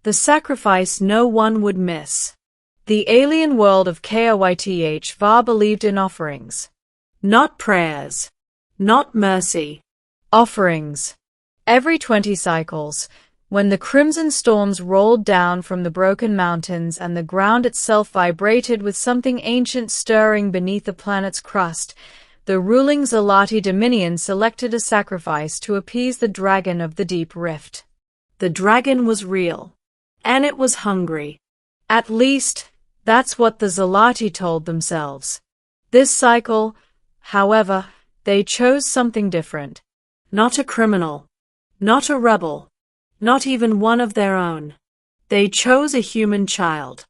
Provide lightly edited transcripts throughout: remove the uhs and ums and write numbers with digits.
The sacrifice no one would miss. The alien world of Kythva believed in offerings. Not prayers. Not mercy. Offerings. Every 20 cycles, when the crimson storms rolled down from the broken mountains and the ground itself vibrated with something ancient stirring beneath the planet's crust, the ruling Zalati Dominion selected a sacrifice to appease the dragon of the deep rift. The dragon was real. And it was hungry. At least, that's what the Zalati told themselves. This cycle, however, they chose something different. Not a criminal. Not a rebel. Not even one of their own. They chose a human child.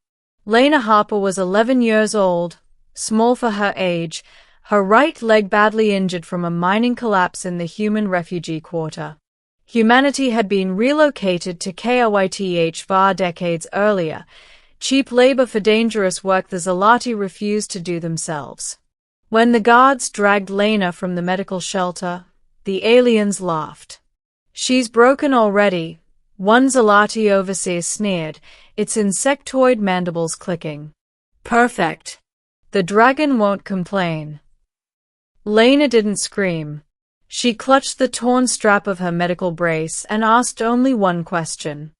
Lena Harper was 11 years old, small for her age, her right leg badly injured from a mining collapse in the human refugee quarter. Humanity had been relocated to Kythva decades earlier, cheap labor for dangerous work the Zalati refused to do themselves. When the guards dragged Lena from the medical shelter, the aliens laughed. She's broken already, one Zalati overseer sneered, its insectoid mandibles clicking. Perfect. The dragon won't complain. Lena didn't scream. She clutched the torn strap of her medical brace and asked only one question.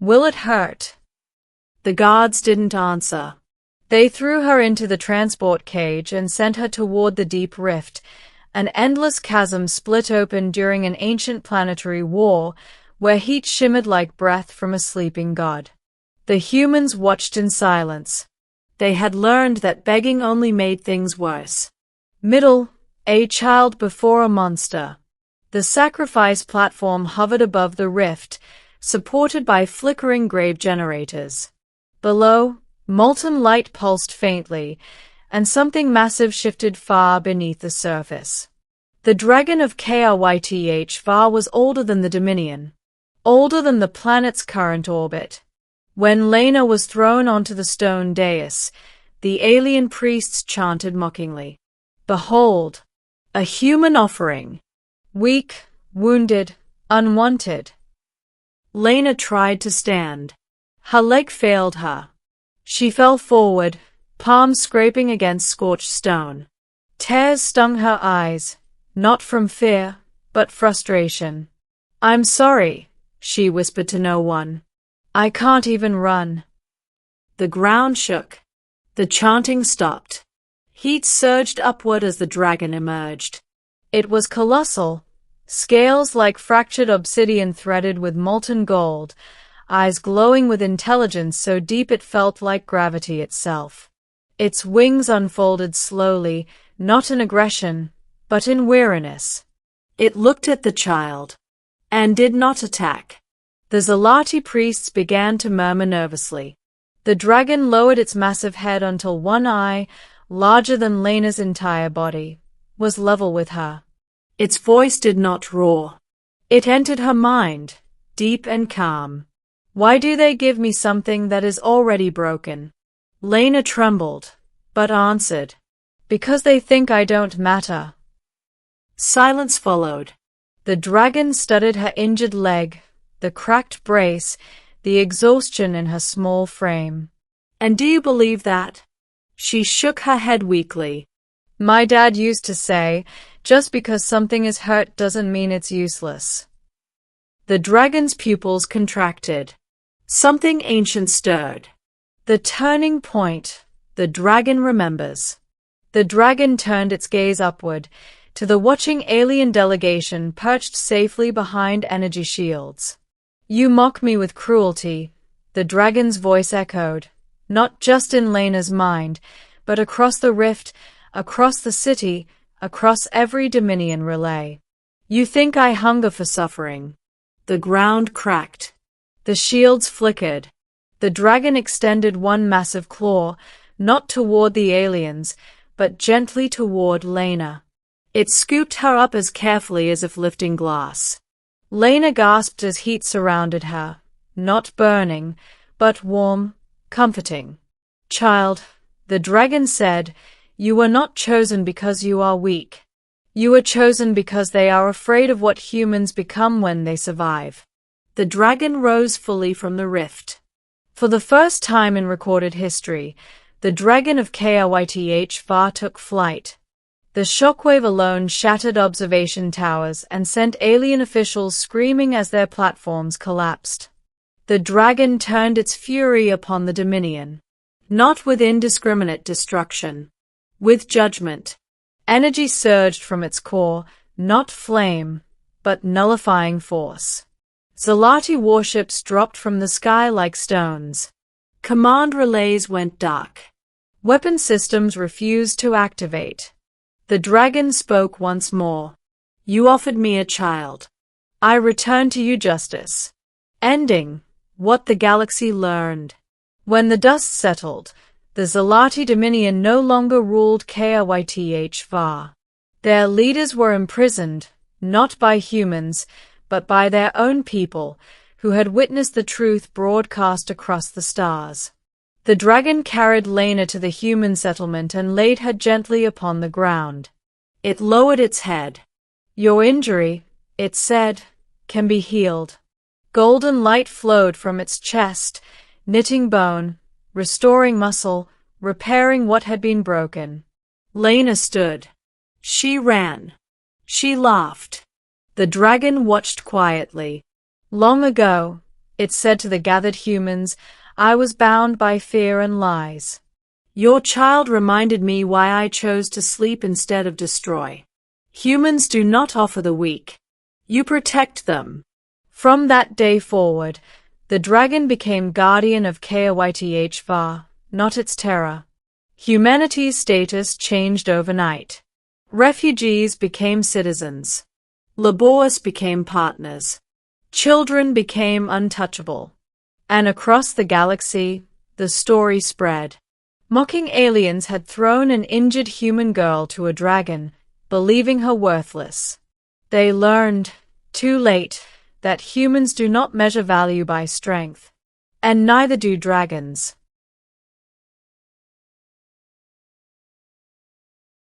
Will it hurt? The guards didn't answer. They threw her into the transport cage and sent her toward the deep rift, an endless chasm split open during an ancient planetary war, where heat shimmered like breath from a sleeping god. The humans watched in silence. They had learned that begging only made things worse. A child before a monster. The sacrifice platform hovered above the rift, supported by flickering grave generators. Below, molten light pulsed faintly, and something massive shifted far beneath the surface. The dragon of Kythva was older than the Dominion, older than the planet's current orbit. When Lena was thrown onto the stone dais, the alien priests chanted mockingly, "Behold, a human offering. Weak, wounded, unwanted." Lena tried to stand. Her leg failed her. She fell forward, palms scraping against scorched stone. Tears stung her eyes, not from fear, but frustration. "I'm sorry," she whispered to no one. "I can't even run." The ground shook. The chanting stopped. Heat surged upward as the dragon emerged. It was colossal, scales like fractured obsidian threaded with molten gold, eyes glowing with intelligence so deep it felt like gravity itself. Its wings unfolded slowly, not in aggression, but in weariness. It looked at the child, and did not attack. The Zalati priests began to murmur nervously. The dragon lowered its massive head until one eye, larger than Lena's entire body, was level with her. Its voice did not roar. It entered her mind, deep and calm. "Why do they give me something that is already broken?" Lena trembled, but answered, "Because they think I don't matter." Silence followed. The dragon studied her injured leg, the cracked brace, the exhaustion in her small frame. "And do you believe that?" She shook her head weakly. "My dad used to say, just because something is hurt doesn't mean it's useless." The dragon's pupils contracted. Something ancient stirred. The turning point, the dragon remembers. The dragon turned its gaze upward, to the watching alien delegation perched safely behind energy shields. "You mock me with cruelty," the dragon's voice echoed. Not just in Lena's mind, but across the rift, across the city, across every Dominion relay. "You think I hunger for suffering." The ground cracked. The shields flickered. The dragon extended one massive claw, not toward the aliens, but gently toward Lena. It scooped her up as carefully as if lifting glass. Lena gasped as heat surrounded her, not burning, but warm, comforting. "Child," the dragon said, "you were not chosen because you are weak. You were chosen because they are afraid of what humans become when they survive." the dragon rose fully from the rift. For the first time in recorded history, the dragon of Kyth took flight. The shockwave alone shattered observation towers and sent alien officials screaming as their platforms collapsed. The dragon turned its fury upon the Dominion, not with indiscriminate destruction, with judgment. Energy surged from its core, not flame, but nullifying force. Zalati warships dropped from the sky like stones. Command relays went dark. Weapon systems refused to activate. The dragon spoke once more. You offered me a child. I return to you justice. Ending what the galaxy learned. When the dust settled, the Zalati Dominion no longer ruled Kyth. Their leaders were imprisoned, not by humans, but by their own people, who had witnessed the truth broadcast across the stars. The dragon carried Lena to the human settlement and laid her gently upon the ground. It lowered its head. Your injury, it said, can be healed. Golden light flowed from its chest, knitting bone, restoring muscle, repairing what had been broken. Lena stood. She ran. She laughed. The dragon watched quietly. Long ago, it said to the gathered humans, I was bound by fear and lies. Your child reminded me why I chose to sleep instead of destroy. Humans do not offer the weak. You protect them. From that day forward, the dragon became guardian of Kyth, not its terror. Humanity's status changed overnight. Refugees became citizens. Laborers became partners. Children became untouchable. And across the galaxy, the story spread. Mocking aliens had thrown an injured human girl to a dragon, believing her worthless. They learned, too late, that humans do not measure value by strength. And neither do dragons.